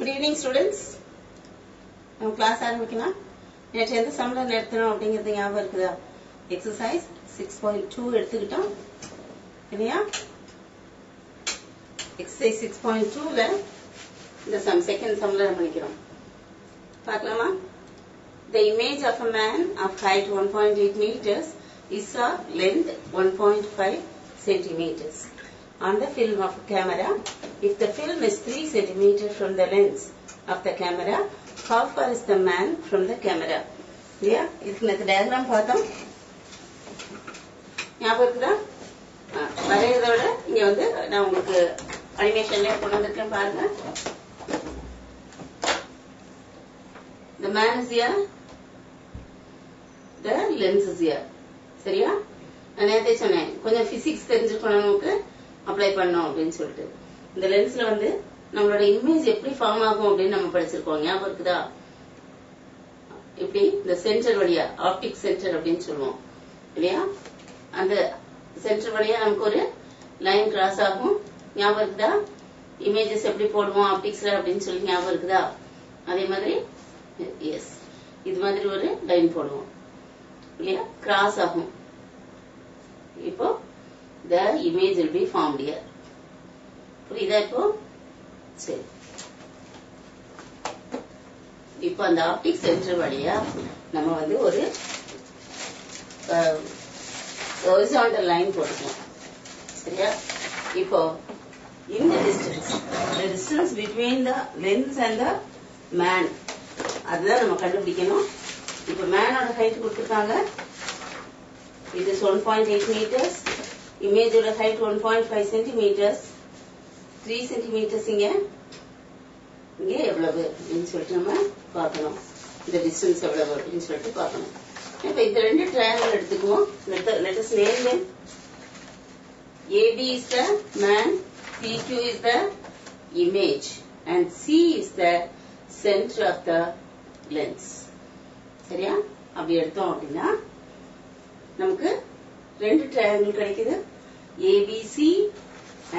Good evening students. நம்ம class ஆரம்பிக்கலாம். நேற்று எந்த சம்ல நிறுத்தணும் அப்படிங்கிறது ஞாபகம் இருக்குதா? எக்ஸசைஸ் 6.2 எடுத்துக்கிட்டோம் இல்லையா? எக்ஸசைஸ் 6.2ல இந்த சம் செகண்ட் சம்ல நம்ம நிக்கிறோம். பார்க்கலாமா? The image of a man of height 1.8 meters is of length 1.5 centimeters. On the film of a camera, if the film is 3 centimeters from the lens of the camera, how far is the man from the camera? இல்லையா? இதுக்கு நேற்று diagram பார்த்தோம். ஞாபகம் இருக்குதா? வரைகிறதோட இங்க வந்து நான் உங்களுக்கு அனிமேஷன்ல கொண்டு வந்திருக்கேன் பாருங்க. The man is here. The lens is here. சரியா? நான் நேற்றே சொன்னேன் கொஞ்சம் பிசிக்ஸ் தெரிஞ்சுக்கணும் நமக்கு அப்ளை பண்ணோம் அப்படின்னு சொல்லிட்டு. இந்த லென்ஸ்ல வந்து நம்மளோட இமேஜ் எப்படி ஃபார்ம் ஆகும் அப்படின்னு நம்ம படிச்சிருக்கோம். ஞாபகம் இருக்குதா? இப்படி இந்த சென்டர் வழியா ஆப்டிக் சென்டர் அப்படின்னு சொல்லுவோம் இல்லையா? அந்த சென்டர் வழியா நமக்கு ஒரு லைன் கிராஸ் ஆகும். ஞாபகம் இருக்குதா? இமேஜஸ் எப்படி போடுவோம் ஆப்டிக்ஸ்ல அப்படின்னு சொல்லி ஞாபகம் இருக்குதா? அதே மாதிரி எஸ் இது மாதிரி ஒரு லைன் போடுவோம் இல்லையா? கிராஸ் ஆகும். இப்போ the image will be formed here. புரியுதா இப்போ? சரி, இப்போ அந்த ஆப்டிக் சென்டர் வழியா நம்ம வந்து ஒரு ஹாரிசான்டல் லைன் போட்டுக்கலாம். சரியா? இப்போ இந்த distance, the distance between the lens and the man, அதுதான் நம்ம கண்டுபிடிக்கணும். இப்போ மேனோட ஹைட் கொடுத்துருக்காங்க. It is 1.8 meters. Image ஓட height 1.5 centimeters. 3 centimeters இங்க எவ்வளவு அப்படின்னு சொல்லிட்டு நம்ம பார்க்கணும். இந்த டிஸ்டன்ஸ் எவ்வளவு அப்படின்னு சொல்லிட்டு பார்க்கணும். இப்ப இந்த ரெண்டு ட்ரையாங்கிள் எடுத்துக்குவோம். Let us name them. AB is the man, PQ is the image, and C is the center of the lens. சரியா? அப்படி எடுத்தோம் அப்படின்னா நமக்கு ரெண்டு ட்ரையாங்கிள் கிடைக்குது. ABC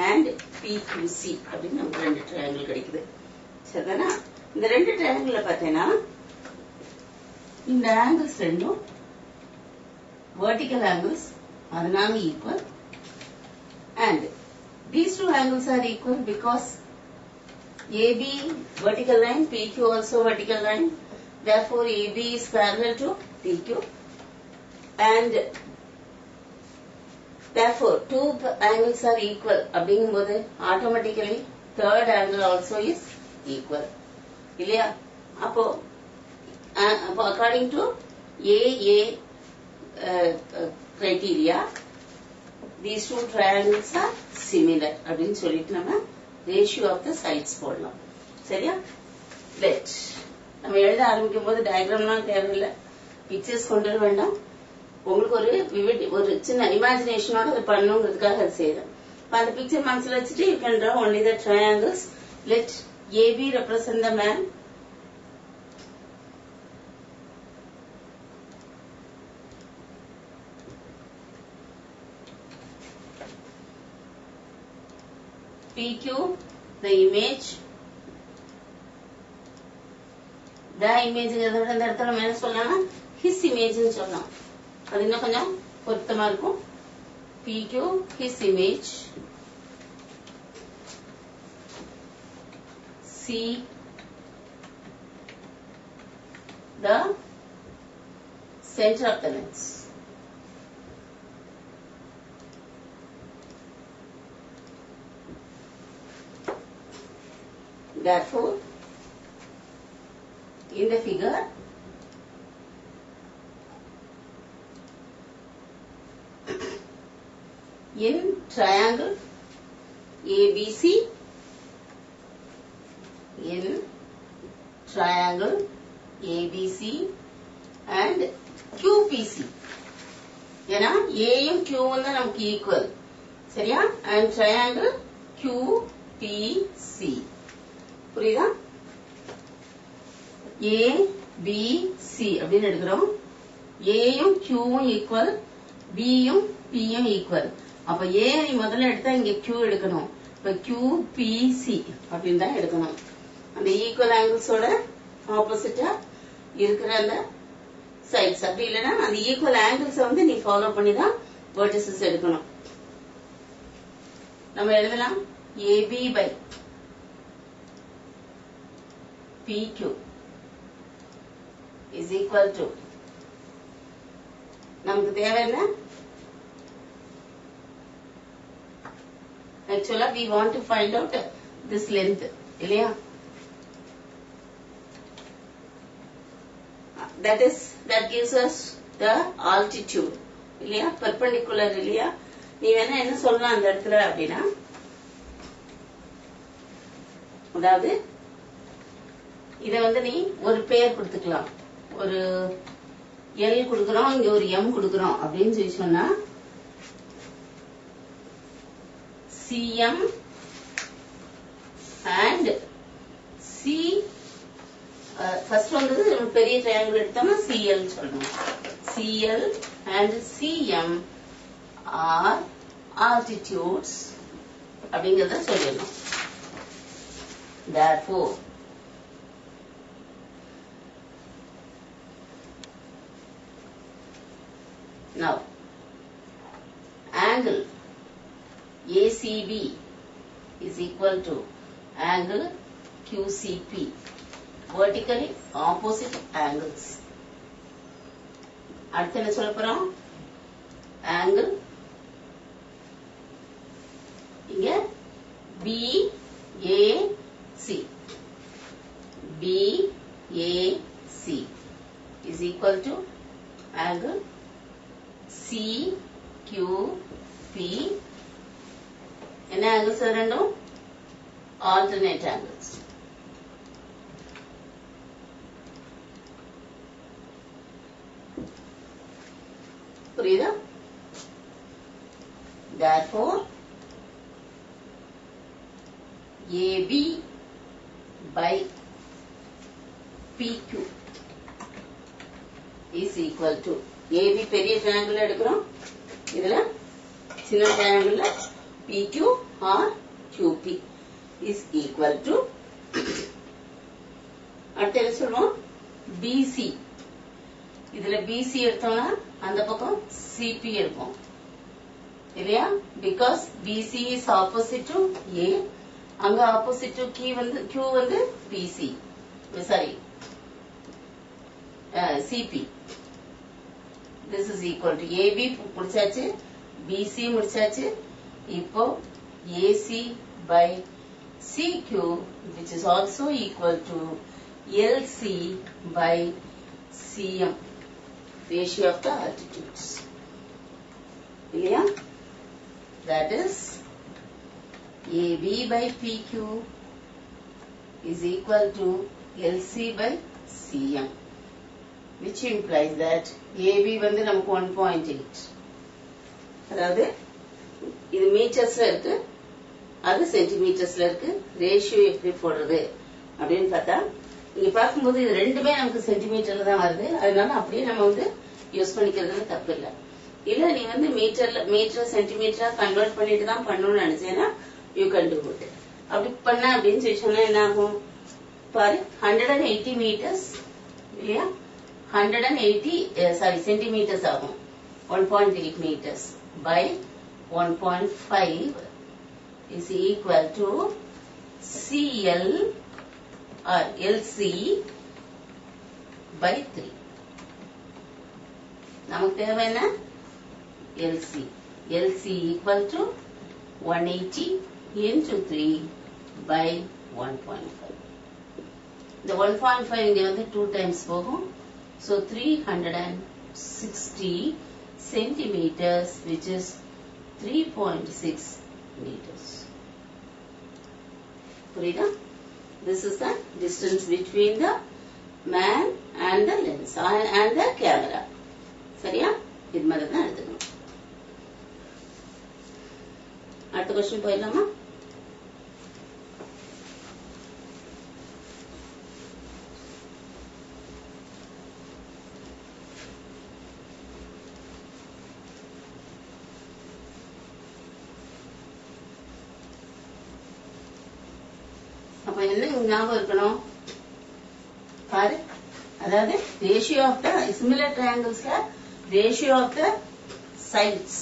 and PQC அப்படின்னு நமக்கு ரெண்டு ட்ரையாங்கிள் கிடைக்குது. சரிதானா? இந்த ரெண்டு ட்ரையாங்கிள் பார்த்தேன்னா இந்த ஆங்கிள்ஸ் ரெண்டும் vertical angles, அதனால equal, and these two angles are equal because AB vertical line, PQ also vertical line, therefore AB is parallel to PQ, and therefore two angles are equal. அப்படிங்கும்போது automatically third angle also is equal. இல்லையா? அப்போ according to AA criteria, these two triangles are similar அப்படின்னு சொல்லிட்டு நம்ம ratio of the sides போடலாம். சரியா? let நம்ம எழுத ஆரம்பிக்கும் போது டயக்ராம்லாம் தேவையில்லை, பிக்சர்ஸ் கொண்டு வர வேண்டாம். உங்களுக்கு ஒரு சின்ன இமேஜினேஷனோட அதை பண்ணணுங்கிறதுக்காக அது செய்யறேன். அந்த பிக்சர் மனசுல வச்சுட்டு you can draw only the triangles. Let AB represent the man. PQ the image. The image இந்த இடத்துல நம்ம என்ன சொல்லலாம்? his image ன்னு சொல்லலாம். அது இன்னும் கொஞ்சம் பொருத்தமா இருக்கும். PQ his image, C the center of the lens. Therefore, in the figure, in triangle ABC, in triangle ABC and QPC, ஏன்னா Aயும் Qவும் தான் நமக்கு ஈக்குவல். சரியா? and triangle QPC. புரியுதா? ABC அப்படின்னு எடுக்கிறோம். Aயும் Qவும் ஈக்குவல், Bயும் Pயும் ஈக்குவல். அப்ப A நீ முதல்ல எடுத்தா இங்க Q எடுக்கணும். இப்ப QPC அப்படின்னு தான் எடுக்கணும். அந்த ஈக்குவல் ஆங்கிள்ஸோட ஆப்போசிட்டா இருக்கிற அந்த சைட்ஸ். அப்படி இல்லைன்னா அந்த ஈக்குவல் ஆங்கிள்ஸை வந்து நீ ஃபாலோ பண்ணி தான் வெர்டிசஸ் எடுக்கணும். நம்ம எழுதலாம் AB by PQ is equal to, நமக்கு தேவை என்ன? Actually we want to find out this length, இல்லையா? That gives us the altitude, இல்லையா? perpendicular, இல்லையா? நீ வேணா என்ன சொல்லலாம் அந்த இடத்துல அப்படின்னா, அதாவது இத வந்து நீ ஒரு பேர் கொடுத்துக்கலாம். ஒரு L கொடுக்கிறோம், இங்க ஒரு M கொடுக்கிறோம் அப்படின்னு சொல்லி சொன்னா CM and C, ஃபர்ஸ்ட் வந்து பெரிய ட்ரையாங்கிள் எடுத்தோம்னா CL சொல்லணும். CL and CM are altitudes அப்படிங்கறத சொல்லிடணும். Therefore, now angle ACB is equal to angle QCP, vertically opposite angles. அடுத்து என்ன சொல்ல போறோம்? angle இங்க BAC is equal to angle CQP. என்ன angles ரெண்டும்? alternate angles. புரியுதா? Therefore AB by PQ is equal to, AB பெரிய triangle எடுக்கிறோம், இதுல சின்ன triangle PQ or QP is equal to, அடுத்து என்ன சொல்லுவோம்? BC. இதுல BC எடுத்தோம்னா அந்த பக்கம் CP எடுப்போம், இல்லையா? because BC is opposite to A, அங்க opposite to Q வந்து BC, sorry, CP. this is equal to AB முடிச்சாச்சு, BC முடிச்சாச்சு, இப்போ AC by CQ which is also equal to LC by CM, ratio of the altitudes, இல்லையா? that is AB by PQ is equal to LC by CM, which implies that AB வந்து நமக்கு 1.8. அதாவது இது மீட்டர்ஸ்ல இருக்கு, அது சென்டிமீட்டர்ஸ்ல இருக்கு. ரேஷியோ எப்படி போடுறது அப்படின்னு பார்த்தா, இங்க பார்க்கும்போது இது ரெண்டுமே நமக்கு சென்டிமீட்டர்ல தான் வருது. அதனால அப்படியே நம்ம வந்து யூஸ் பண்ணிக்கிறதுல தப்பு இல்லை. இல்ல நீ வந்து மீட்டர் சென்டிமீட்டரா கன்வெர்ட் பண்ணிட்டு தான் பண்ணணும்னு நினைச்சேன்னா யூ கேன் டூ இட். அப்படி பண்ண அப்படின்னு சொல்லி சொன்னா என்ன ஆகும் பாரு, 180 meters இல்லையா, 180 சென்டிமீட்டர்ஸ் ஆகும். 1.8 meters by 1.5 is equal to CL or LC by 3. நமக்கு தேவை என்ன? LC. LC equal to 180 into 3 by 1.5. இந்த 1.5 இங்க வந்து 2 times போகும். So 360 centimeters, which is 3.6 meters. புரியுதா? This is the distance between the man and the lens and the camera. சரியா? இது மாதிரி தான் எடுத்துக்கணும். அடுத்த क्वेश्चन போயிடலாமா? அப்ப என்ன ஞாபகம் இருக்கணும் பாரு, அதாவது ரேஷியோ ஆஃப் த சிமிலர் ட்ரையாங்கிள்ஸ்ல ratio of the sides,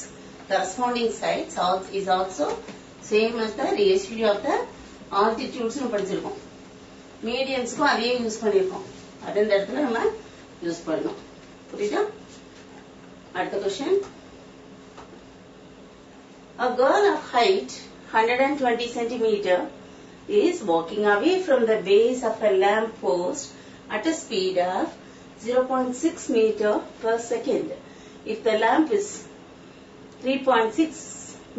corresponding sides is also same as the ratio of the altitudes னு படிச்சிருக்கோம். மீடியன்ஸ்க்கும் அதையே யூஸ் பண்ணிருக்கோம். அது இந்த இடத்துல நம்ம யூஸ் பண்ணணும். புரியுதா? அடுத்த question. A girl of height 120 centimeter is walking away from the base of a lamp post at a speed of 0.6 meter per second. If the lamp is 3.6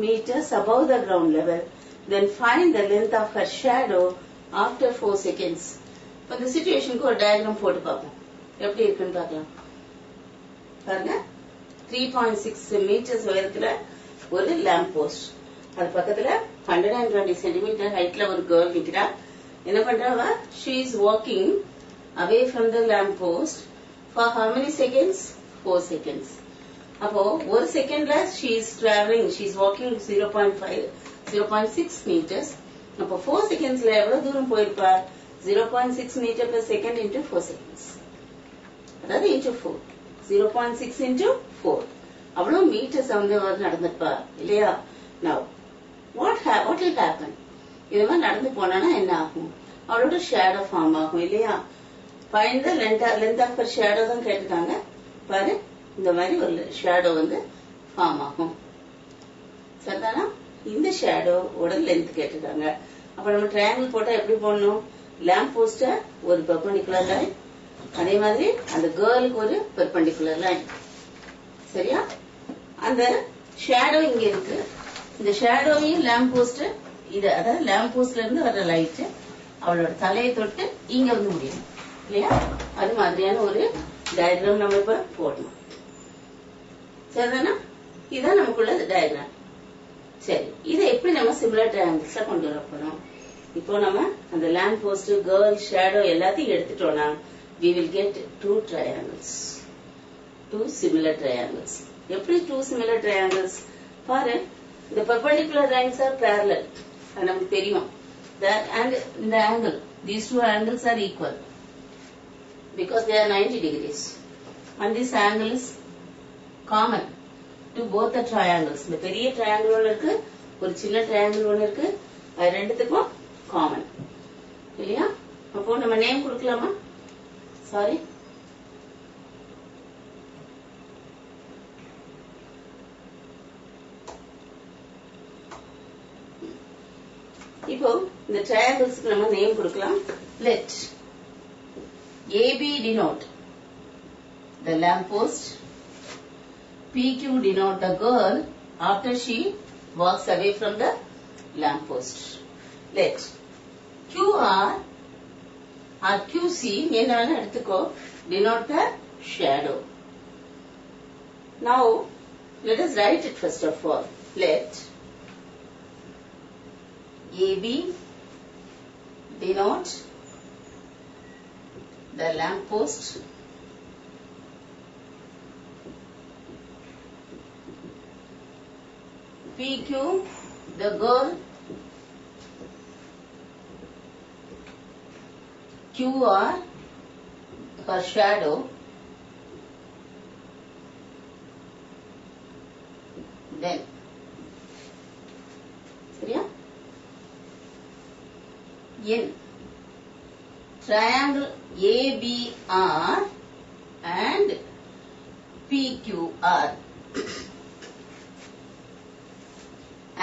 meters above the ground level, then find the length of her shadow after 4 seconds. இப்போ இந்த சிச்சுவேஷனுக்கு ஒரு diagram போட்டு பார்ப்போம். எப்படி இருக்குன்னு பார்க்கலாம். பாருங்க, 3.6 meters உயரத்துல ஒரு லேம்ப் போஸ்ட், அது பக்கத்துல 120 சென்டிமீட்டர் ஹைட்ல ஒரு கேர்ள் நிக்கிறா. என்ன பண்றாவ? she is walking away from the lamp post for how many seconds? 4 seconds. அப்போ ஒரு செகண்ட்ல she is traveling, she is walking 0.6 meters. அப்போ 4 secondsல எவ்வளவு தூரம் போயிருப்பா? 0.6 meter per second into 4 seconds. அதாவது into 4. 0.6 into 4. அவ்வளவு மீட்டர்ஸ் வந்து நடந்துப்பா இல்லையா? Now, what will happen? இது மாதிரி நடந்து போனானா என்ன ஆகும்? அவளோட ஷேடோ ஃபார்ம் ஆகும் இல்லையா? Find the length of her shadow தான் கேட்டுட்டாங்க. பாரு, இந்த மாதிரி ஒரு ஷேடோ வந்து ஃபார்ம் ஆகும். சரிதானா? இந்த ஷேடோவோட லென்த் கேட்டுட்டாங்க. அப்ப நம்ம ட்ரையாங்கிள் போட்டா எப்படி போடணும்? லேம்ப் போஸ்ட ஒரு பெர்பெண்டிகுலர் லைன், அதே மாதிரி அந்த கேர்ளுக்கு ஒரு பெர்பெண்டிகுலர் லைன். சரியா? அந்த ஷேடோ இங்க இருக்கு. இந்த ஷேடோவையும் லேம்ப் போஸ்ட் இது, அதாவது லேம்ப் போஸ்ட்ல இருந்து வர்ற லைட் அவளோட தலையை தொட்டு இங்க வந்து முடியும் இல்லையா? அது மாதிரியான ஒரு டயக்ராம் நம்ம இப்ப போடணும். சரிதானா? இதுதான் நமக்குள்ள டயக்ராம். சரி, இதை எப்படி நம்ம சிமிலர் ட்ரையாங்கிள்ஸா கொண்டு வர போறோம்? இப்போ நம்ம அந்த லேம்ப் போஸ்ட், கேர்ள், ஷேடோ எல்லாத்தையும் எடுத்துட்டோம்னா we will get two triangles, two similar triangles. எப்படி two similar triangles? பாரு, the perpendicular lines are parallel. அது நமக்கு தெரியும். And the angle, these two angles are equal because they are 90 degrees. And this angle is common to both the triangles. இந்த பெரிய triangle ஒன்னு இருக்கு, ஒரு சின்ன triangle ஒன்னு இருக்கு, அது ரெண்டுத்துக்கும் காமன் இல்லையா? அப்போ நம்ம நேம் கொடுக்கலாமா? சாரி, இப்போ இந்த ட்ரையாங்கிள்ஸ்க்கு நம்ம நேம் கொடுக்கலாம். Let AB denote the lamp post, PQ denote the girl after she walks away from the lamp post. Let QR or QC என்னன்னு எடுத்துக்கோ, denote the shadow. Now let us write it first of all. Let AB denote the lamp post, PQ the girl, QR her shadow, then சரியா? In triangle ABR and PQR,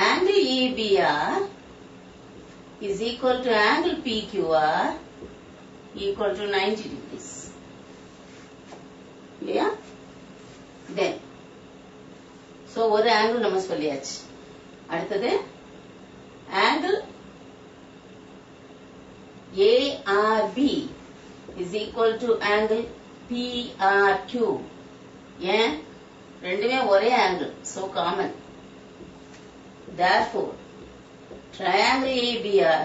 angle ABR is equal to angle PQR equal to 90 degrees. Yeah? Then, so ஒரு angle நம்ம சொல்லியாச்சு. அடுத்தது angle ARB is equal to angle PRQ. ஏன்? ரெண்டுமே ஒரே angle, so common. Therefore, triangle ABR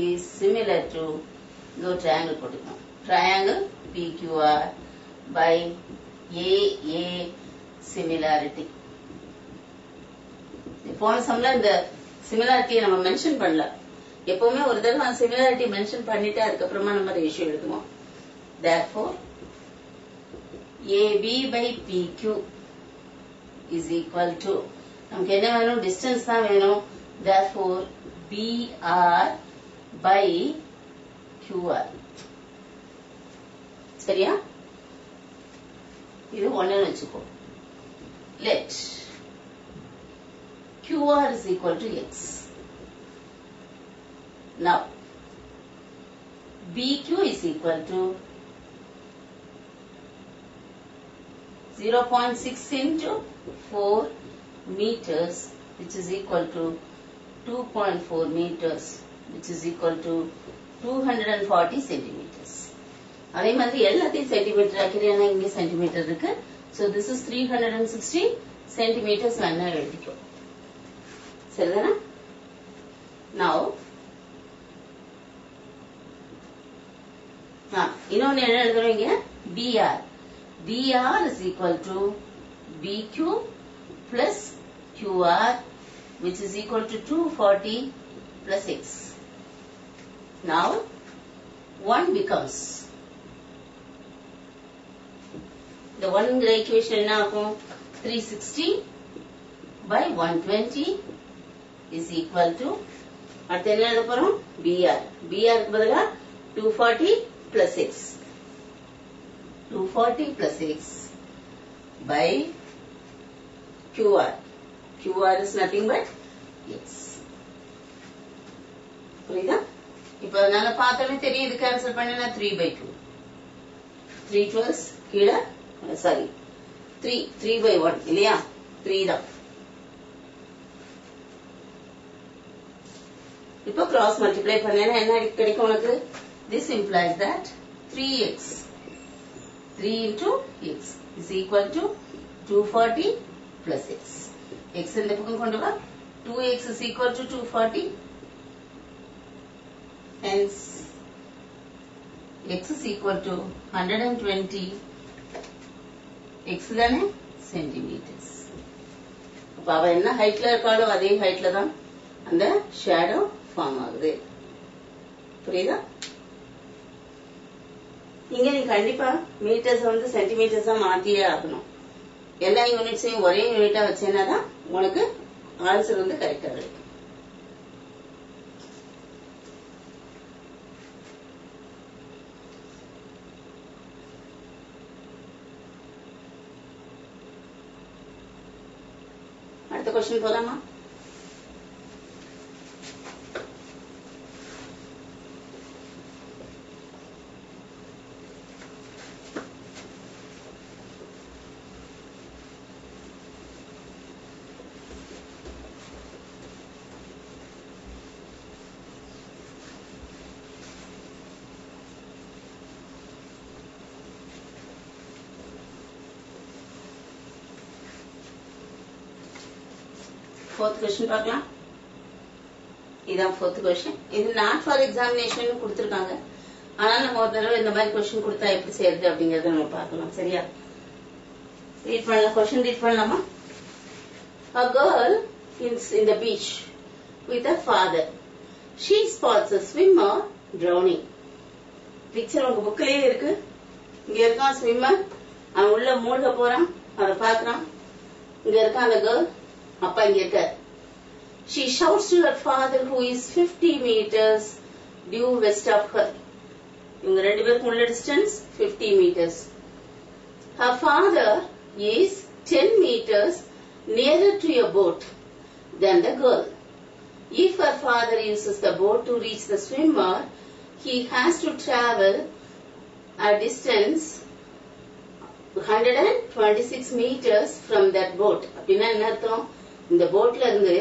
is similar to the triangle போட்டுக்கணும். Triangle PQR by AA similarity. போன சம்ல இந்த சிமிலாரிட்டியை நம்ம மென்ஷன் பண்ணல. எப்பவுமே ஒரு தடவை சிமிலாரிட்டி மென்ஷன் பண்ணிட்டு அதுக்கப்புறமா நம்ம ரேஷியோ எழுதுவோம். Therefore, AB by PQ is equal to, நமக்கு என்ன வேணும், டிஸ்டன்ஸ் தான் வேணும். Therefore, BR by QR. சரியா? இது 1 வச்சுக்கோ. Let QR is equal to X. Now, BQ is equal to 0.6 into 4 meters, which is equal to 2.4 meters, which is equal to 240 centimeters. அதே மாதிரி எல்லாத்தையும் சென்டிமீட்டர் ஆக்கிறியானா இங்கே சென்டிமீட்டர் இருக்கு. So this is 360 centimeters வேணா எழுதிக்கோ. சரிதானா? Now, இன்னொன்னு என்ன எழுதுறோம் இங்க? BR. BR is equal to BQ plus QR, which is equal to 240 plus X. Now, 1 becomes, the 1 equation என்ன ஆகும்? 360 by 120 is equal to, அடுத்து என்ன எழுத போறோம்? BR. BR க்கு பதிலா 240 plus X. 240 plus X by QR. QR is nothing but X. புரியுதா? இப்ப நான் பார்த்தோமே தெரியும், இது கேன்சல் பண்ணினா 3 by 2. 3 12 கீழே, சாரி 3 by 1 இல்லையா? 3 தான். இப்போ cross multiply பண்ணேன்னா என்ன கிடைக்கும் உனக்கு? This implies that 3x, 3 into x is equal to 240 plus x. X இந்த பக்கம் கொண்டு வா. 2x is equal to 240. Hence, x is equal to 120 x தானே centimeters. அப்ப அவ என்ன ஹைட்ல இருக்காளோ அதே ஹைட்ல தான் அந்த ஷேடோ ஃபார்ம் ஆகுது. புரியுதா? இங்க நீ கண்டிப்பா மீட்டர்ஸ் வந்து சென்டிமீட்டர்ஸா மாத்தியே ஆகணும். எல்லா யூனிட்ஸையும் ஒரே யூனிட்டா வச்சேன்னா தான் உனக்கு ஆன்சர் வந்து கரெக்டா கிடைக்கும். அடுத்த क्वेश्चन போலாமா? fourth question பார்க்கலாம். இதான் fourth question. இது not for examination கொடுத்திருக்காங்க. ஆனா நம்ம ஒரு தடவை இந்த மாதிரி question கொடுத்தா எப்படி செய்யறது அப்படிங்கறத நம்ம பார்க்கலாம். சரியா? ரீட் பண்ணலாம். question ரீட் பண்ணலாமா? A girl is in the beach with her father. She spots a swimmer drowning. Picture உங்க புக்லயே இருக்கு. இங்க இருக்கான் ஸ்விம்மர், அவன் உள்ள மூழ்க போறான், அதை பாக்குறான். இங்க இருக்கான் அந்த கேர்ள், அப்பா இங்க இருக்கார். She shouts to her father who is 50 meters due west of her. இவங்க ரெண்டு பேருக்கு உள்ள distance 50 meters. Her father is 10 meters nearer to a boat than the girl. If her father uses the boat to reach the swimmer, he has to travel a distance 126 meters from that boat. அப்படின்னா என்ன அர்த்தம்? இந்த போட்ல இருந்து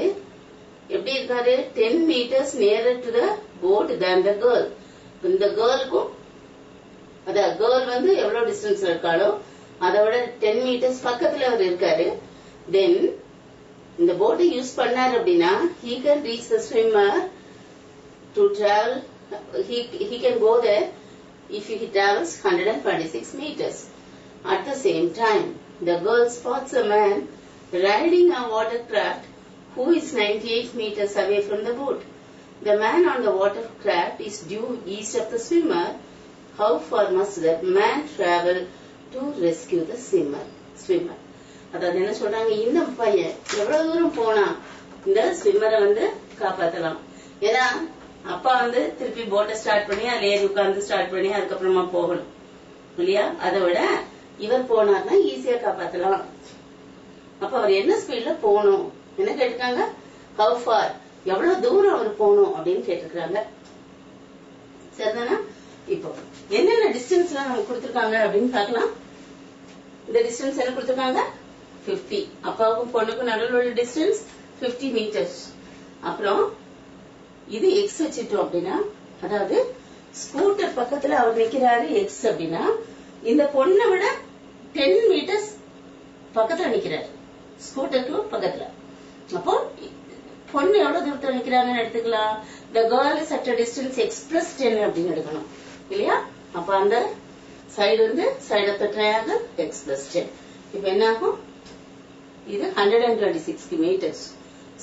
எப்படி இருக்காரு? 10 meters nearer to the boat than the girl. இந்த கேர்ளுக்கும் அத கேர்ள் வந்து எவ்வளவு டிஸ்டன்ஸ்ல இருக்காளோ அதை விட 10 meters பக்கத்துல அவர் இருக்காரு. தென் இந்த போட்டை யூஸ் பண்ணாரு அப்படின்னா he can reach the swimmer to travel. He can go there if he travels 126 meters. At the same time, the girl spots a man riding a watercraft who is 98 meters away from the boat. The man on the watercraft is due east of the swimmer. How far must the man travel to rescue the swimmer? அதாவது என்ன சொல்றாங்க, இந்த பையன் எவ்வளவு தூரம் போனா இந்த ஸ்விம்மரை வந்து காப்பாத்தலாம். ஏன்னா அப்பா வந்து திருப்பி போட்டை ஸ்டார்ட் பண்ணி அதுல ஏறி உட்கார்ந்து ஸ்டார்ட் பண்ணி அதுக்கப்புறமா போகணும் இல்லையா? அதை விட இவர் போனார்னா ஈஸியா காப்பாத்தலாம். அப்ப அவர் என்ன ஸ்பீட்ல போகணும் என்ன கேட்டிருக்காங்க, ஹவ் ஃபார் எவ்வளவு தூரம் அவர் போகணும் அப்படின்னு கேட்டிருக்காங்க. சரிதானா? இப்போ என்னென்ன டிஸ்டன்ஸ் எல்லாம் நமக்கு கொடுத்திருக்காங்க அப்படின்னு பார்க்கலாம். இந்த டிஸ்டன்ஸ் என்ன கொடுத்திருக்காங்க, 50. அப்பாவுக்கும் பொண்ணுக்கும் நடுவில் உள்ள டிஸ்டன்ஸ் 50 மீட்டர்ஸ். அப்புறம் இது எக்ஸ் வச்சுட்டோம் அப்படின்னா, அதாவது ஸ்கூட்டர் பக்கத்துல அவர் நிக்கிறாரு எக்ஸ் அப்படின்னா, இந்த பொண்ணை விட 10 மீட்டர்ஸ் பக்கத்துல நிக்கிறாரு ஸ்கூட்டருக்கு பக்கத்துல. அப்போ பொண்ணு எவ்வளவு தூரத்துல நிக்கிறாங்கன்னு எடுத்துக்கலாம். The girl is at a distance x plus 10 அப்படின்னு எடுக்கணும் இல்லையா? அப்ப அந்த சைடு வந்து side of the triangle x plus 10. இப்ப என்ன ஆகும், இது 126 மீட்டர்ஸ்.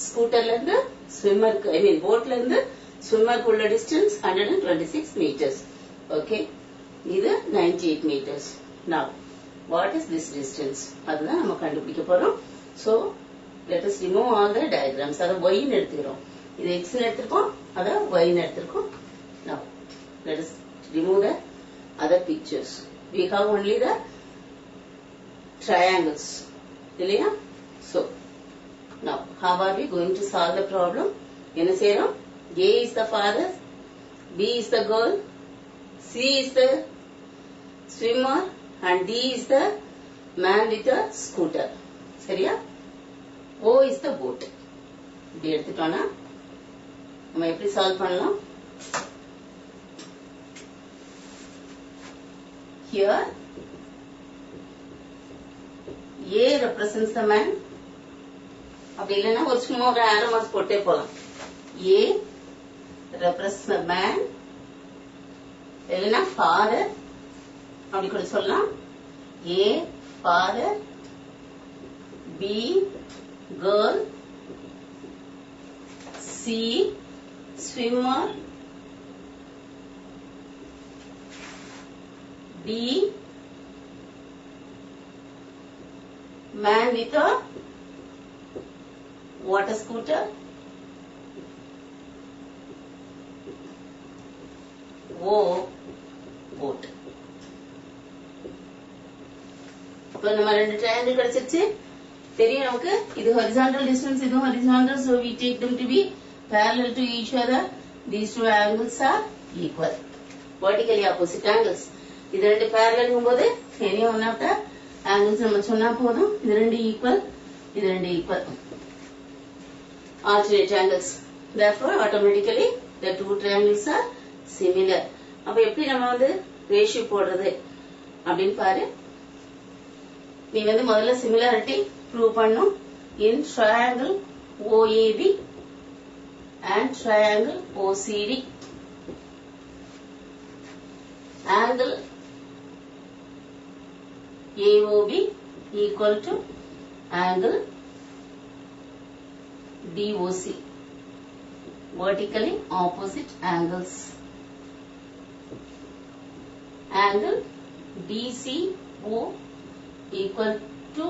ஸ்கூட்டர்ல இருந்து ஸ்விம்மருக்கு, ஐ மீன் போட்ல இருந்து ஸ்விம்மருக்கு உள்ள டிஸ்டன்ஸ் 126 மீட்டர்ஸ். ஓகே, இது 98 metres. Now what is this distance? அதுதான் நம்ம கண்டுபிடிக்க போறோம். So let us remove all the diagrams. அத y ன்னு எடுத்துக்கிறோம், இது x ன்னு எடுத்துக்கோம், அத y ன்னு எடுத்துக்கோம். Now let us remove the other pictures. We have only the triangles இல்லையா? So now how are we going to solve the problem? என்ன செய்றோம், A is the father, B is the girl, C is the swimmer and D is the man with the scooter. சரியா? O is the boat. இப்படி எடுத்துட்டோம்னா நம்ம எப்படி solve பண்ணலாம்? Here A represents the man. அப்படி இல்லைன்னா ஒரு சும்மா ஒரு arrow mark போட்டே போலாம். A represents the man, இல்லைன்னா father அப்படி கூட சொல்லலாம். A father, B girl, C swimmer, D man with a water scooter, O boat. இப்போ நம்ம ரெண்டு ட்ரையாங்கிள் கிடைச்சிருச்சு. தெரியும் நமக்கு இது horizontal distance, இது horizontal, so we take them to be parallel to each other. These two angles are equal, vertically opposite angles. இது ரெண்டு parallel போது any one of the angles நம்ம சொன்னா போதும். இது ரெண்டு equal, இது ரெண்டு equal, alternate angles. Therefore automatically the two triangles are similar. அப்ப எப்படி நம்ம வந்து ரேஷியோ போடுறது அப்படின்னு பாரு. நீ வந்து முதல்ல similarity prove பண்ணும் in triangle OAB and triangle OCD. Angle AOB equal to angle DOC, vertically opposite angles. Angle DCO equal to,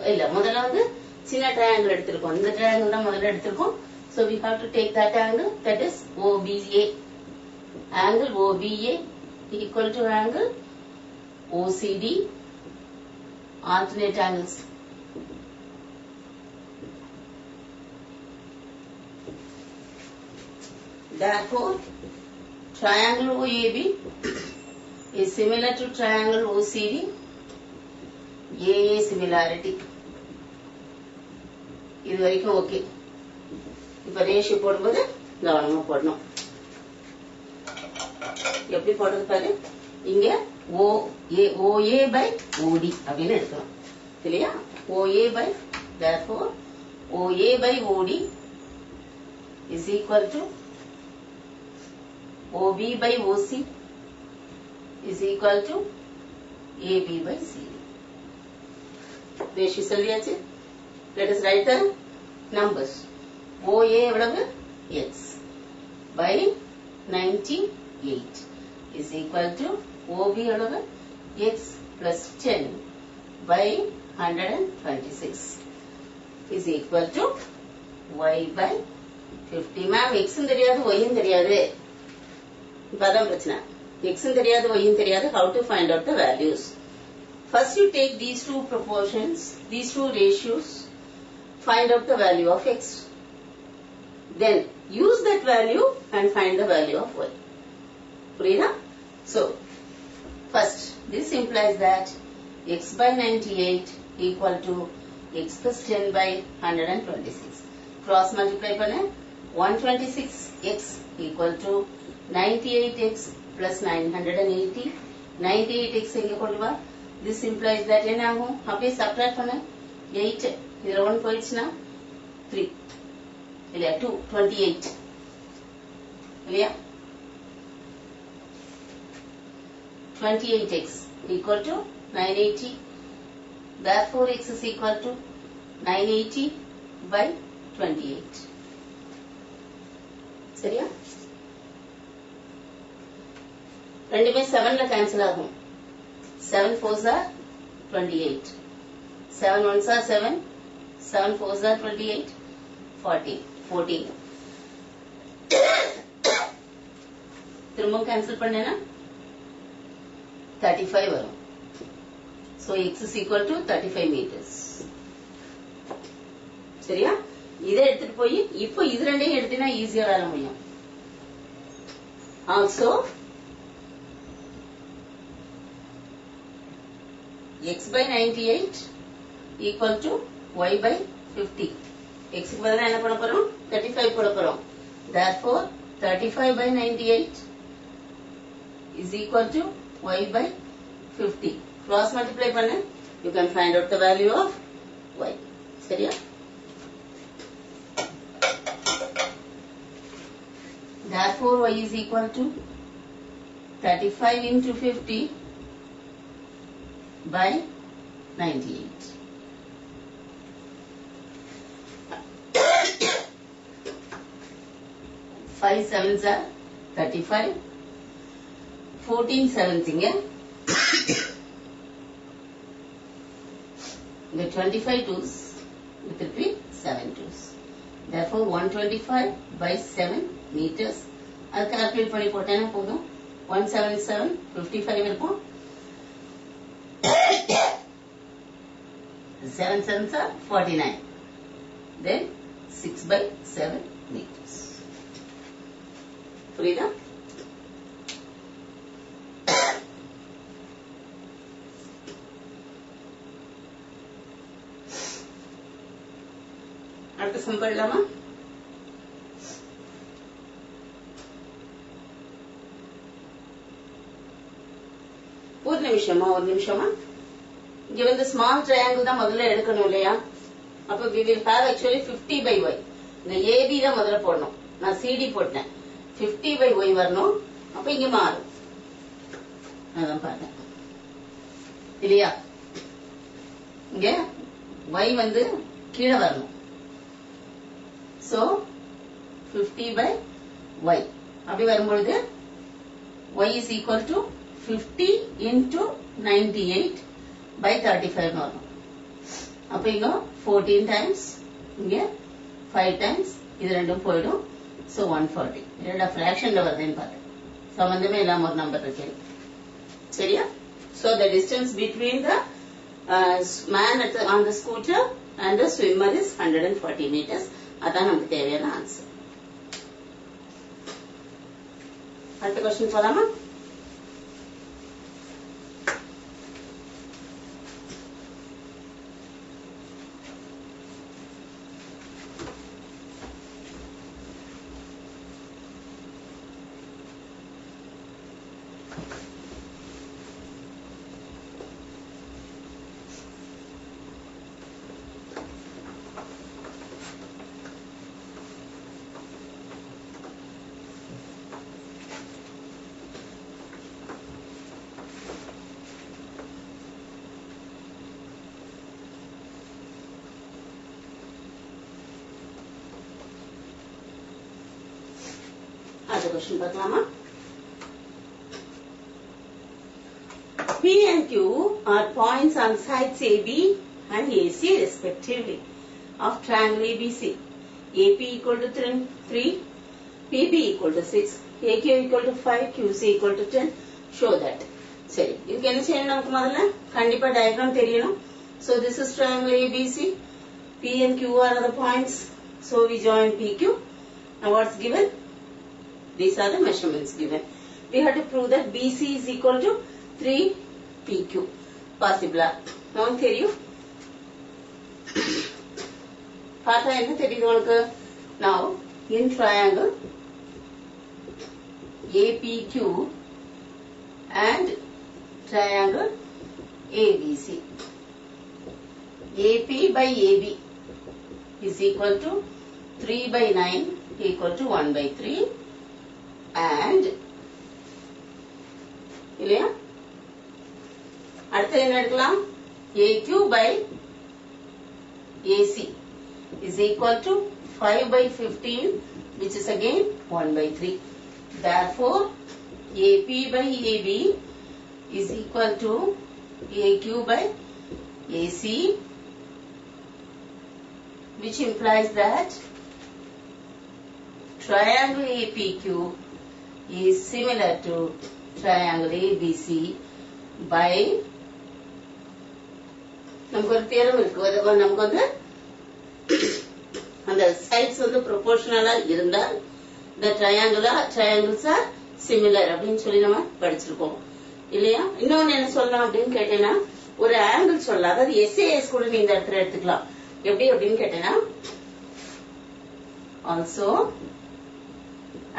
இல்ல முதல்ல வந்து சின்ன ட்ரையாங்கிள் எடுத்திருக்கோம், இந்த ட்ரையாங்கிள் தான் முதல்ல எடுத்திருக்கோம். So we have to take that angle, that is OBA. Angle OBA equal to angle OCD, alternate angles. Therefore triangle OAB is similar to triangle OCD. AA similarity. இது வரைக்கும் ஓகே. இப்ப ratio போடும்போது கவனமா போடணும். எப்படி போடுறது பாரு. இங்க OA by OD அப்படின்னு எடுக்கணும் இல்லையா? OA by, therefore OA by OD is equal to OB by OC is equal to AB by CD. Ratio சொல்லியாச்சு. Let us write the numbers. OA எவ்வளவு? X. by 98 is equal to OB அளவு x plus 10 by 126 is equal to y by 50. Ma'am, x தெரியாது y தெரியாது. இப்பதான் பிரச்சனை. x தெரியாது y தெரியாது. How to find out the values? First you take these two proportions, these two ratios, find out the value of x. Then use that value and find the value of y. புரியுதா? So, first this implies that x by 98 equal to x plus 10 by 126. Cross multiply பண்ண 126x equal to 98x plus 980. 98x எங்க கொண்டு வா? This implies that என்ன ஆகும்? அப்படியே subtract பண்ண 8 இதுல 1 போயிடுச்சுனா 3 இல்லையா 2 28 இல்லையா 28x equal to 980. Therefore x is equal to 980 by 28. சரியா? ரெண்டுமே 7ல கேன்சல் ஆகும். 7 4s are 28. 7 1s are 7. 7 4s are 28. 14. 14. திரும்பவும் கேன்சல் பண்ணேனா 35 வரும். So x is equal to 35 meters. சரியா? இதை எடுத்துட்டு போய் இப்போ இது ரெண்டையும் எடுத்தினா ஈஸியா வேலை முடியும். Also x by 98 equal to y by 50. x க்கு பதிலா என்ன பண்ண போறோம்? 35 போட போறோம். Therefore 35 by 98 is equal to y by 50. Cross multiply பண்ண you can find out the value of y. சரியா? Therefore y is equal to 35 into 50 by 98. Five sevens are 35. 14 sevens inge. The 25 twos it will be 7 twos. Therefore 125 by 7 meters. அது calculate பண்ணி போட்டேனா போதும். 177 55 இருக்கும். 7 sevens are 49. Then 6 by 7 meters. புரியுதா? அடுத்த some பண்ணலாமா? ஒரு நிமிஷமா இங்க வந்து ஸ்மால் ட்ரையாங்கிள் தான் முதல்ல எடுக்கணும் இல்லையா? அப்ப we will have actually 50 by y. இந்த AB தான் முதல்ல போடணும். நான் CD போட்டேன். 50 by y வரணும். அப்ப இங்க மாறும். அதான் பார்த்தேன். இல்லையா? இங்க y வந்து கீழே வரணும். So 50 by y. அப்படி வரும்பொழுது y is equal to 50 into 98 by 35 வரும். அப்ப இங்க 14 times, இங்க 5 times, இது ரெண்டும் போயிடும். So 140. இரண்டா ஃபிராக்ஷன்ல வருதுன்னு பாரு. சம்பந்தமே இல்லாம ஒரு நம்பர் இருக்கு. சரியா? So the distance between the man on the scooter and the swimmer is 140 meters. அதான் நமக்கு தேவையான ஆன்சர். அடுத்த क्वेश्चन போலாமா? அடுத்த क्वेश्चन பார்க்கலாமா? P and Q are points on sides AB and AC respectively of triangle ABC. AP equal to 3, PB equal to 6, AQ equal to 5, QC equal to 10. Show that. சரி, இதுக்கு என்ன செய்யணும்? நமக்கு முதல்ல கண்டிப்பா டயக்ராம் தெரியணும். So this is triangle ABC. P and Q are the points. So we join PQ. Now what's given? These are the measurements given. We have to prove that BC is equal to 3 PQ. Possible. Now தெரியும். பார்த்தா என்ன தெரியுது உங்களுக்கு? Now in triangle APQ and triangle ABC. AP by AB is equal to 3 by 9 equal to 1 by 3 and இல்லையா? அடுத்து என்ன எடுக்கலாம்? AQ by AC is equal to 5 by 15 which is again 1 by 3. Therefore, AP by AB is equal to AQ by AC, which implies that triangle APQ is similar to triangle ABC by நமக்கு ஒரு theorem இருக்கு. நமக்கு வந்து அந்த sides வந்து ப்ரொபோர்ஷனலா இருந்தால் the triangles are similar அப்படின்னு சொல்லி நம்ம படிச்சிருக்கோம் இல்லையா? இன்னொன்னு என்ன சொல்லலாம் அப்படின்னு கேட்டேன்னா, ஒரு ஆங்கிள் சொல்லலாம். அதாவது SAS கூட நீ இந்த இடத்துல எடுத்துக்கலாம். எப்படி அப்படின்னு கேட்டேன்னா, also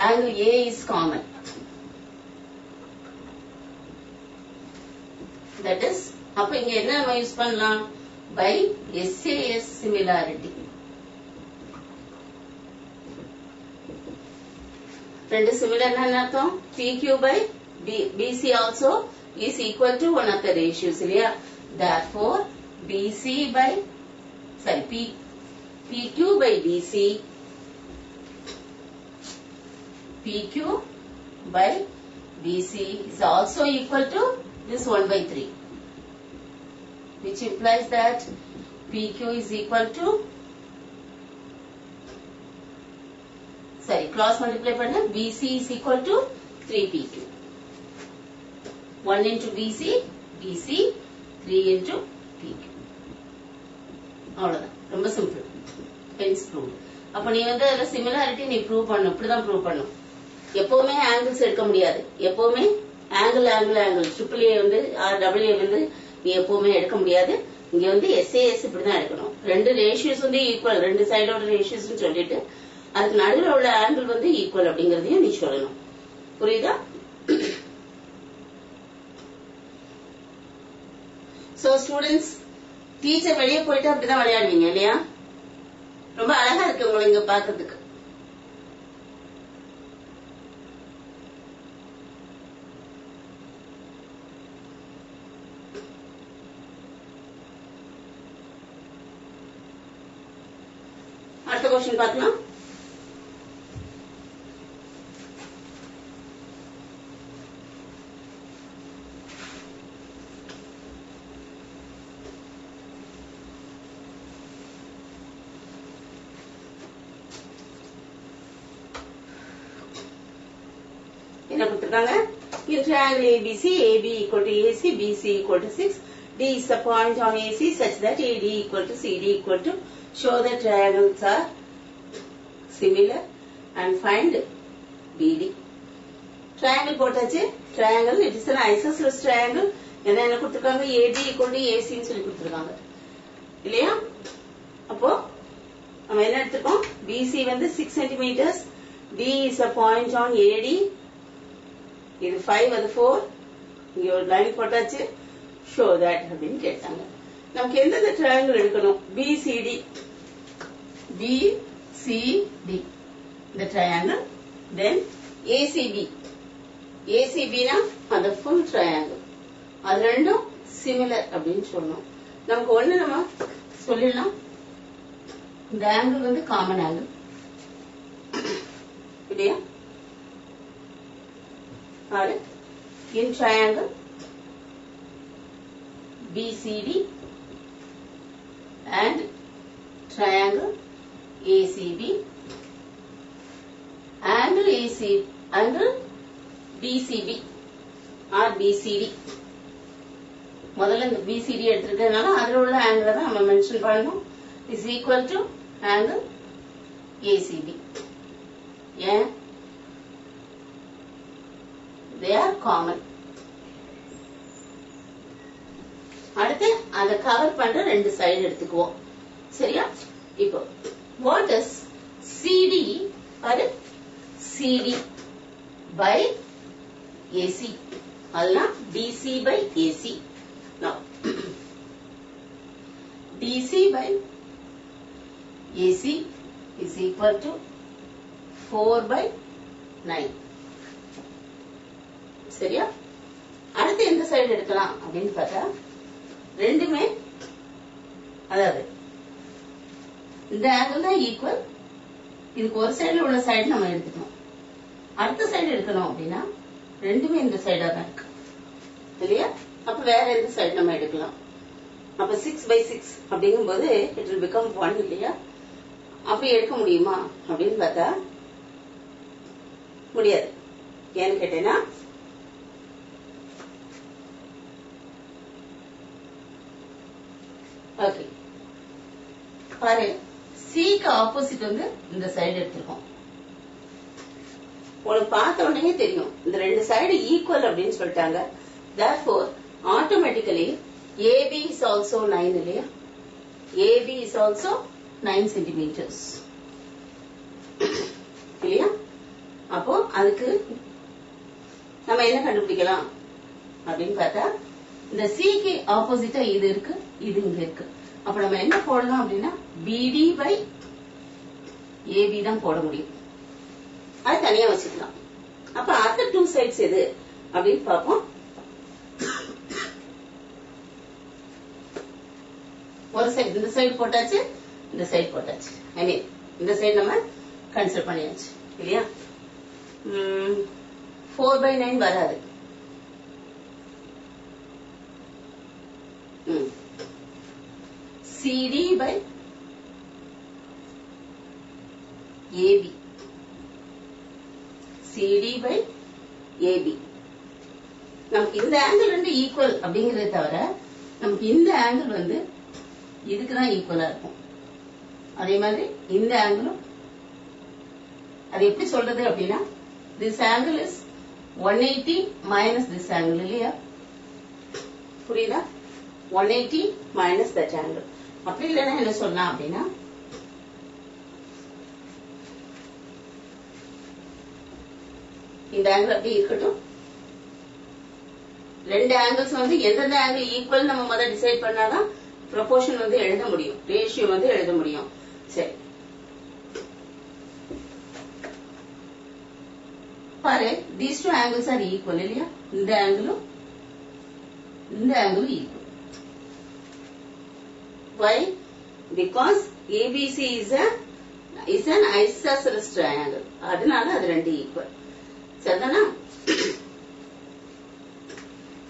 angle A is common. That is, அப்ப இங்க என்ன நம்ம யூஸ் பண்ணலாம்? by SAS similarity. ரெண்டு similar என்ன அர்த்தம்? PQ by BC also is equal to one of the ratios இல்லையா? Therefore, PQ by BC, PQ by BC is also equal to this 1 by 3, which implies that PQ is equal to, cross multiply பண்ண BC is equal to 3PQ. 1 into BC, 3 into PQ. அவ்வளவுதான். ரொம்ப simple. hence proved. அப்ப நீ வந்து அந்த similarity நீ prove பண்ணணும். இப்படிதான் ப்ரூவ் பண்ணணும். எப்பவுமே ஆங்கிள்ஸ் எடுக்க முடியாது. எப்பவுமே ஆங்கிள் ட்ரிபிள் ஏ வந்து டபுள் ஏ வந்து நீ எப்பவுமே எடுக்க முடியாது. இங்க வந்து SAS இப்படிதான் எடுக்கணும். ரெண்டு ரேஷியோஸ் வந்து ஈக்குவல், ரெண்டு சைடோட ரேஷியோஸ் சொல்லிட்டு அதுக்கு நடுவில் உள்ள ஆங்கிள் வந்து ஈக்குவல் அப்படிங்கறதையும் நீ சொல்லணும். புரியுதா? சோ ஸ்டூடெண்ட்ஸ், டீச்சர் வெளியே போயிட்டு அப்படிதான் விளையாடுவீங்க இல்லையா? ரொம்ப அழகா இருக்கு உங்களை இங்க பாக்குறதுக்கு. அடுத்த क्वेश्चन பார்க்கலாம். என்ன கொடுத்திருக்காங்க? In triangle ABC, AB equal to AC, BC equal to 6, D is the point on AC such that AD equal to CD equal to, show that triangles are similar and find BD. Triangle போட்டாச்சு. Triangle, it is an isosceles triangle. என்ன கொடுத்திருக்காங்க? AD equal to AC ன்னு சொல்லி கொடுத்திருக்காங்க இல்லையா? அப்போ நம்ம என்ன எடுத்துக்கோம்? BC வந்து 6 centimeters, D is a point on AD, இது 5 அது 4, இங்க ஒரு லைன் போட்டாச்சு. show that அப்படின்னு கேட்டாங்க. நமக்கு எந்த ட்ரையாங்கிள் எடுக்கணும்? BCD இந்த ட்ரையாங்கிள். தென் ACB னா அந்த ஃபுல் ட்ரையாங்கிள். அது ரெண்டும் சிமிலர் அப்படின்னு சொல்லணும். நமக்கு ஒண்ணு நம்ம சொல்லிடலாம், இந்த ஆங்கிள் வந்து காமன் ஆங்கிள் இல்லையா? or in triangle BCD and triangle ACB, angle BCB or BCD. முதல்ல இந்த BCD எடுத்துக்கிட்டனால அதுல உள்ள ஆங்கிள் தான் நம்ம மென்ஷன் பண்ணணும். is equal to angle ACB. ஏன்? they are common. அடுத்து அத கவர் பண்ற ரெண்டு சைடு எடுத்துக்குவோம். சரியா? இப்போ what is CD or CD by AC? அதெல்லாம் DC by AC. Now DC by AC is equal to 4 by 9. சரியா? அடுத்து எந்த சைடு எடுக்கலாம் அப்படின்னு பார்த்தா ரெண்டுமே அதாவது இந்த ஆங்கிள் தான் ஈக்குவல். இதுக்கு ஒரு சைடுல உள்ள சைடு நம்ம எடுத்துக்கணும். அடுத்த சைடு எடுக்கணும் அப்படின்னா ரெண்டுமே இந்த சைடா தான் இருக்கு இல்லையா? அப்ப வேற எந்த சைடு நம்ம எடுக்கலாம்? அப்ப 6 by 6 அப்படிங்கும் போது it will become 1 இல்லையா? அப்படி எடுக்க முடியுமா அப்படின்னு பார்த்தா முடியாது. ஏன்னு கேட்டேன்னா ஓகே பாரு, சிக்கு ஆப்போசிட் வந்து இந்த சைடு எடுத்திருக்கோம். உனக்கு பார்த்த உடனே தெரியும் இந்த ரெண்டு சைடு ஈக்குவல் அப்படின்னு சொல்லிட்டாங்க. therefore automatically AB is also 9 இல்லையா? AB is also 9 centimeters இல்லையா? அப்போ அதுக்கு நம்ம என்ன கண்டுபிடிக்கலாம் அப்படின்னு பார்த்தா இந்த சிக்கு ஆப்போசிட்டா இது இருக்கு, இது இங்க இருக்கு. அப்ப நம்ம என்ன போடலாம் அப்படின்னா BD by AB தான் போட முடியும். அது தனியா வச்சுக்கலாம். அப்ப அதர் டூ சைட்ஸ் எது அப்படின்னு பார்ப்போம். ஒரு சைடு இந்த சைடு போட்டாச்சு, இந்த சைடு போட்டாச்சு. ஐ மீன் இந்த சைடு நம்ம கன்சிடர் பண்ணியாச்சு இல்லையா? 4 by 9 வராது. CD by AB, CD by AB. நமக்கு இந்த ஆங்கிள் ரெண்டு ஈக்குவல் அப்படிங்கறத தவிர நமக்கு இந்த ஆங்கிள் வந்து இதுக்குதான் ஈக்குவலா இருக்கும். அதே மாதிரி இந்த ஆங்கிளும் அது எப்படி சொல்றது அப்படின்னா this angle is 180 minus this angle இல்லையா? புரியுதா? 180 minus that angle. அப்படி இல்லைன்னா என்ன சொல்லலாம் அப்படின்னா இந்த ஆங்கிள் அப்படி இருக்கட்டும். ரெண்டு ஆங்கிள்ஸ் வந்து எந்தெந்த ஆங்கிள் ஈக்குவல் நம்ம முதல்ல டிசைட் பண்ணாதான் ப்ரொபோர்ஷன் வந்து எழுத முடியும், ரேஷியோ வந்து எழுத முடியும். சரி பாரு, these two angles are equal இல்லையா? இந்த ஆங்கிளும் இந்த ஆங்கிளும் equal. Why? Because ABC is an isosceles triangle. அதனால அது ரெண்டு ஈக்குவல். சரிதானா?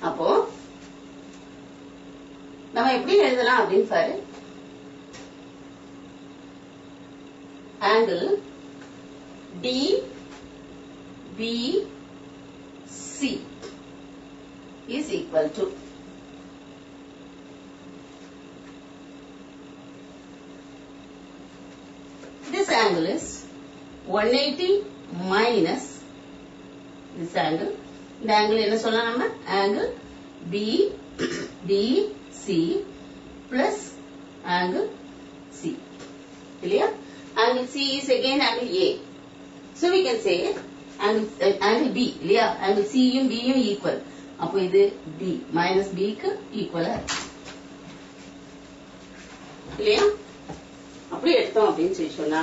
அப்போ நம்ம எப்படி எழுதலாம் அப்படின்னு பாரு. Angle DBC is equal to this angle is 180 minus this angle. இந்த angle என்ன சொல்லலாம் நம்ம? angle BDC plus angle C இல்லையா? angle C is again angle A. So we can say angle B இல்லையா? angle C யும் B யும் equal. அப்போ இது B minus B க்கு equal இல்லையா? அப்படி எடுத்தோம் அப்படின்னு சொல்லி சொன்னா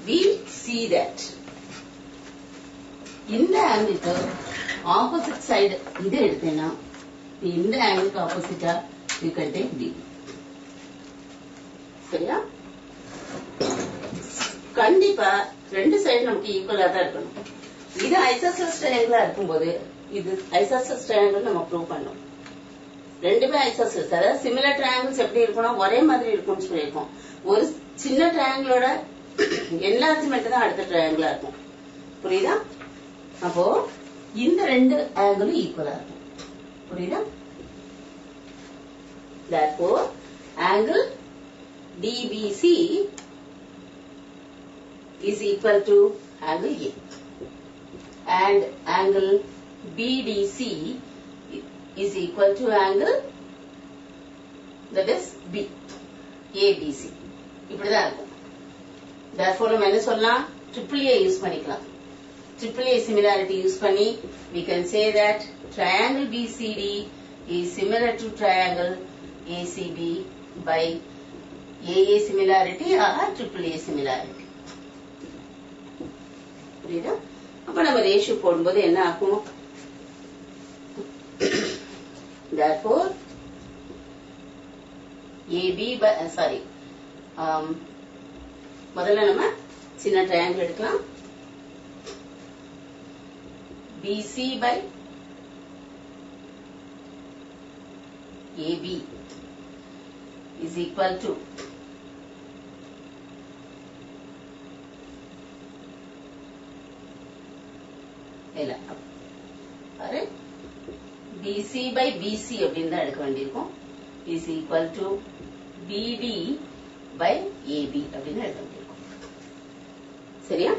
we see that இந்த ஆங்கிளுக்கு ஆப்போசிட் சைடு இது எடுத்தேன்னா இந்த ஆங்கிளுக்கு ஆப்போசிட்டா you can take D. சரியா? கண்டிப்பா ரெண்டு சைடு நமக்கு ஈக்குவலா தான் இருக்கணும். இது ஐசோசெல்ஸ் ட்ரையாங்கிளா இருக்கும்போது இது ஐசோசெல்ஸ் ட்ரையாங்கிள் நம்ம ப்ரூவ் பண்ணோம். ரெண்டுமே ஐசோசெல்ஸ், அதாவது சிமிலர் ட்ரையாங்கிள்ஸ் எப்படி இருக்கணும், ஒரே மாதிரி இருக்கும்னு சொல்லியிருக்கோம். ஒரு சின்ன ட்ரையாங்கிளோட என்லார்ஜ்மெண்ட் தான் அடுத்த ட்ரையாங்கிளா இருக்கும். புரியுதா? அப்போ இந்த ரெண்டு ஆங்கிளும் ஈக்குவலா இருக்கும். புரியுதா? therefore angle DBC is equal to angle A and angle BDC is equal to angle that is B ABC. இப்படிதான் இருக்கும். therefore நம்ம என்ன சொல்லலாம், AAA யூஸ் பண்ணிக்கலாம். AAA similarity யூஸ் பண்ணி we can say that triangle BCD is similar to triangle ACB by AA similarity or AAA similarity. புரியுதா? அப்ப நம்ம ரேஷியோ போடும்போது என்ன ஆகும், therefore AB by sorry முதல்ல நம்ம சின்ன ட்ரையாங்கிள் எடுக்கலாம். BC by AB is equal to BC by BC அப்படின்னு தான் எடுக்க வேண்டியிருக்கும். is equal to BD by AB அப்படின்னு எடுக்க வேண்டியிருக்கும். சரியா?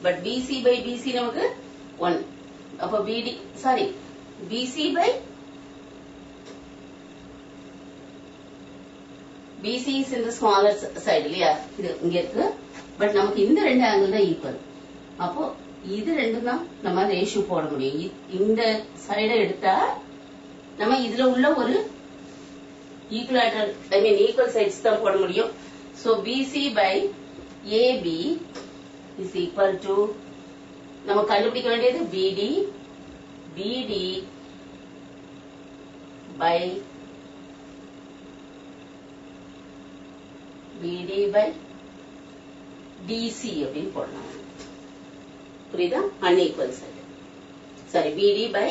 பட் BC by BC நமக்கு 1. அப்ப BD sorry BC by BC is in the smaller side இல்லையா, இது இங்க இருக்கு. பட் நமக்கு இந்த ரெண்டு ஆங்கிள் தான் ஈக்குவல். அப்போ இது ரெண்டும் தான் நம்ம ரேஷியோ போட முடியும். இந்த சைடை எடுத்தா நம்ம இதுல உள்ள ஒரு ஈக்குவலேட்டர் ஐ மீன் ஈக்குவல் சைட்ஸ் தான் போட முடியும். So BC by AB is equal to நம்ம கண்டுபிடிக்க வேண்டியது BD BD by BD by DC அப்படின்னு போடலாம். புரியுதா? Unequal side. Sorry BD by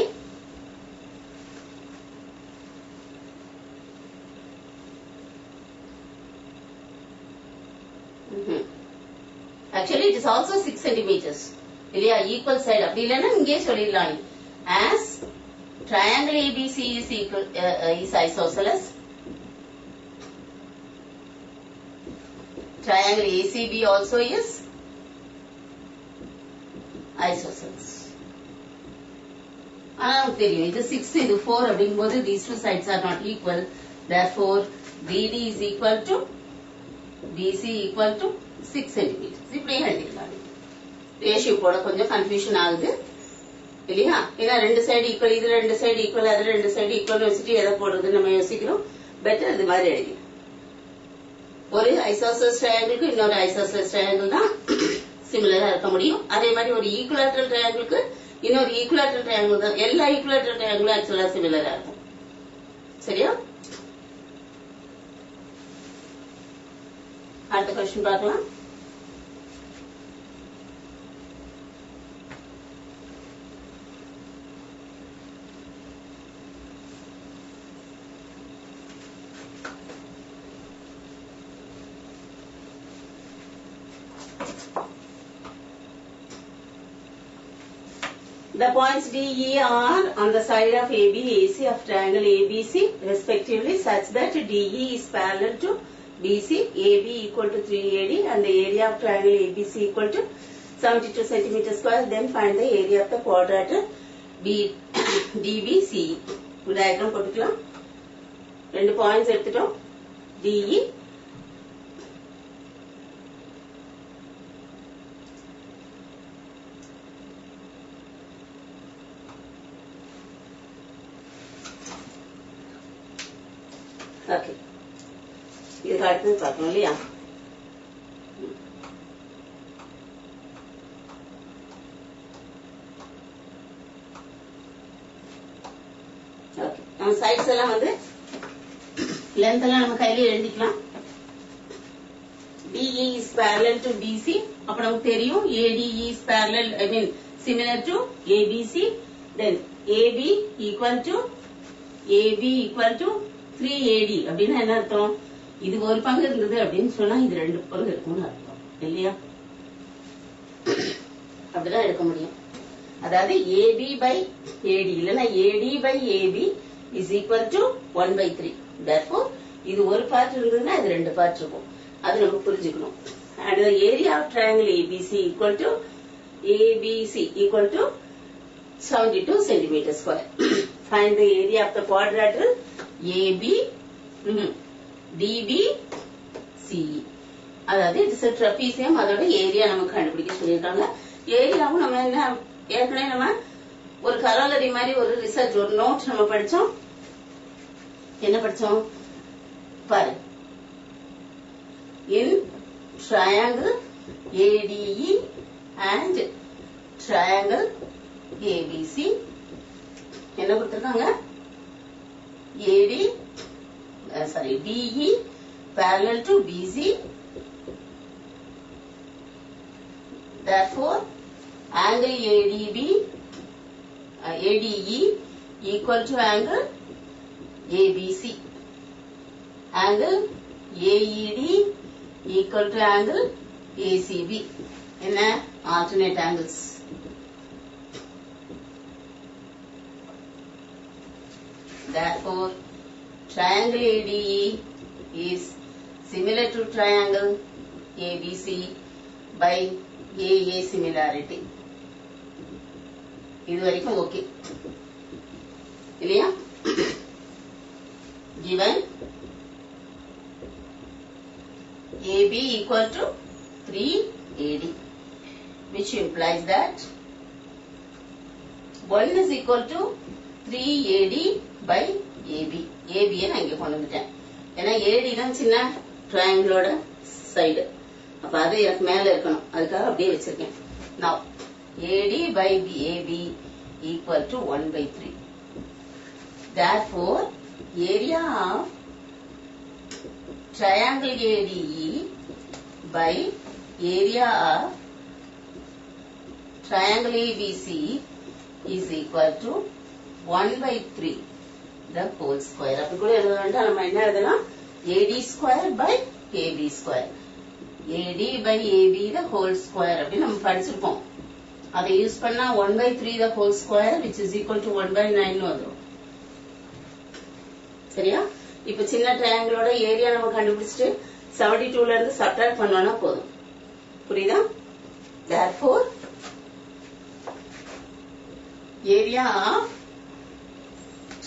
actually it is also 6 centimeters இல்லையா, ஈக்குவல் சைடு. அப்படி இல்லைன்னா இங்கே சொல்லிடலாம், as triangle ABC is equal is isosceles, triangle ACB also is isosceles. ஆனா நமக்கு தெரியும் இது 6 இது 4 அப்படிங்கும்போது these two sides are not equal. therefore BD is equal to BC equal to 6 centimeters. இப்படியே எழுதிக்கலாம். ரேஷியோ போட கொஞ்சம் கன்ஃபியூஷன் ஆகுது இல்லையா, ஏன்னா ரெண்டு சைடு ஈக்குவல், இதுல ரெண்டு சைடு ஈக்குவல், அதுல ரெண்டு சைடு ஈக்குவல் வச்சுட்டு எதை போடுறதுன்னு நம்ம யோசிக்கிறோம். பெட்டர் இது மாதிரி எழுதி ஒரு ஐசோசெல்ஸ் ட்ரையாங்கிளுக்கு இன்னொரு ஐசோசெல்ஸ் ட்ரையாங்கிள் தான் சிமிலரா இருக்க முடியும். அதே மாதிரி ஒரு ஈக்குவலேட்டரல் ட்ரையாங்கிளுக்கு இன்னொரு ஈக்குவலேட்டரல் ட்ரையாங்கிள் தான், எல்லா ஈக்குவலேட்டரல் ட்ரையாங்கிளும் ஆக்சுவலா சிமிலரா இருக்கும். சரியா? அடுத்த क्वेश्चन பார்க்கலாம். The points D, E are on the side of AB, AC of triangle ABC respectively such that DE is parallel to BC, AB equal to 3AD and the area of triangle ABC equal to 72 centimeters square. Then find the area of the quadrilateral DBC. diagram போட்டுக்கலாம். ரெண்டு points எடுத்துட்டோம். DE okay, இதுக்கு அடுத்தது பார்க்கணும் இல்லையா. Okay, நம்ம sides எல்லாம் வந்து லென்த் எல்லாம் நம்ம கையில எழுதிக்கலாம். DE is parallel to BC. அப்ப நமக்கு தெரியும் ADE is parallel, I mean similar to ABC. Then AB equal to 3AD அப்படின்னா என்ன அர்த்தம்? இது ஒரு பங்கு இருந்தது அப்படின்னு சொன்னா இது 2 பங்கு இருக்கும்னு அர்த்தம் இல்லையா? அப்படிதான் எடுக்க முடியும். அதாவது AB by AD இல்லனா AD by AB is equal to 1/3. Therefore இது ஒரு பார்ட் இருந்ததுன்னா இது 2 பார்ட் இருக்கும். அது நம்ம புரிஞ்சுக்கணும். And the area of triangle ABC equal to 72 centimeter square. Find the area of the quadrilateral AB DBCE. அதாவது it is a trapezium. அதோட ஏரியா நமக்கு கண்டுபிடிக்க சொல்லியிருக்காங்க. ஏரியாவும் நம்ம என்ன ஏற்கனவே நம்ம ஒரு கரோலரி மாதிரி ஒரு ரிசர்ச் ஒரு நோட் நம்ம படிச்சோம். என்ன படிச்சோம் பாரு. In triangle ADE and triangle ABC என்ன கொடுத்திருக்காங்க? DE parallel to BC. Therefore angle ADE equal to angle ABC. Angle AED equal to angle ACB. என்ன alternate angles. Therefore triangle ADE is similar to triangle ABC by AA similarity. இது வரைக்கும் okay இல்லையா? given AB equal to 3AD, which implies that 1 is equal to 3AD by AB. AB நான் இங்க கொண்டு வந்துட்டேன். ஏன்னா AD தான் சின்ன ட்ரையாங்கிளோட சைடு. அப்ப அது எனக்கு மேல இருக்கணும். அதுக்காக அப்படியே வச்சிருக்கேன். Now AD by AB equal to 1/3. Therefore area of triangle ADE by area of triangle ABC is equal to 1/3 the whole square. அப்படி கூட எழுத வேண்டாம். நம்ம என்ன எழுதலாம்? AD square by AB square. AD by AB the whole square அப்படி நம்ம படிச்சிருப்போம். அதை யூஸ் பண்ணா 1/3 the whole square which is equal to 1/9 வரும். சரியா? இப்ப சின்ன ட்ரையாங்கிளோட ஏரியா நம்ம கண்டுபிடிச்சிட்டு 72ல இருந்து சப்ட்ராக்ட் பண்ணோம்னா போதும். புரியுதா? Therefore area of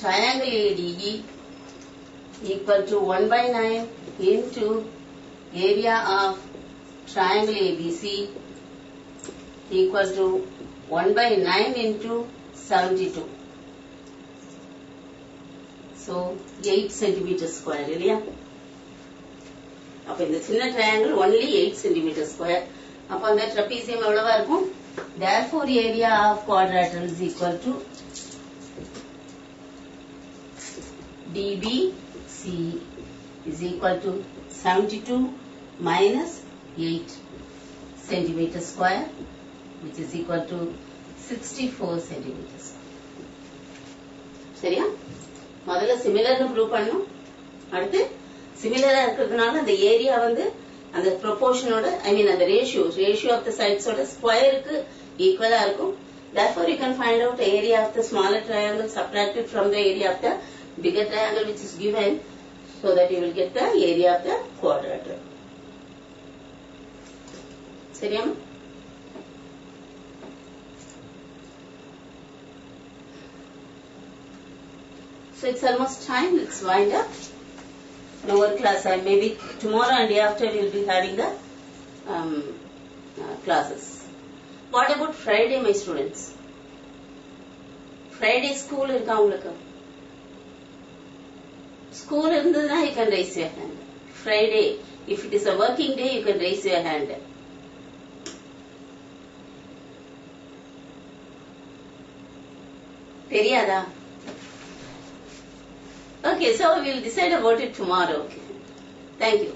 triangle ADE equal to 1/9 into area of triangle ABC equal to 1/9 into 72. So 8 centimeter square இல்லையா? அப்ப இந்த சின்ன triangle only 8 centimeter square. அப்ப அந்த trapezium எவ்வளவா இருக்கும்? Therefore area of quadrilateral is equal to DBCE is equal to 72 minus 8 centimeter square which is equal to 64 centimeters. சரியா? முதல்ல சிமிலர்னு ப்ரூவ் பண்ணணும். அடுத்து சிமிலரா இருக்கிறதுனால அந்த ஏரியா வந்து அந்த ப்ரொபோர்ஷனோட அந்த ரேஷியோ ஆஃப் த சைட்ஸோட ஸ்கொயருக்கு ஈக்குவலா இருக்கும். Therefore you can find out the area of the smaller triangle subtracted from the area of the bigger triangle which is given, so that you will get the area of the quadrilateral. சரியா? So it's almost time. Let's wind up. No more class. Maybe tomorrow and day after we will be having the classes. What about Friday, my students? Friday school irukka ungalku? School irundadna you can raise your hand. Friday, if it is a working day, you can raise your hand. Theriyada? Okay, so we will decide about it tomorrow. Okay. Thank you.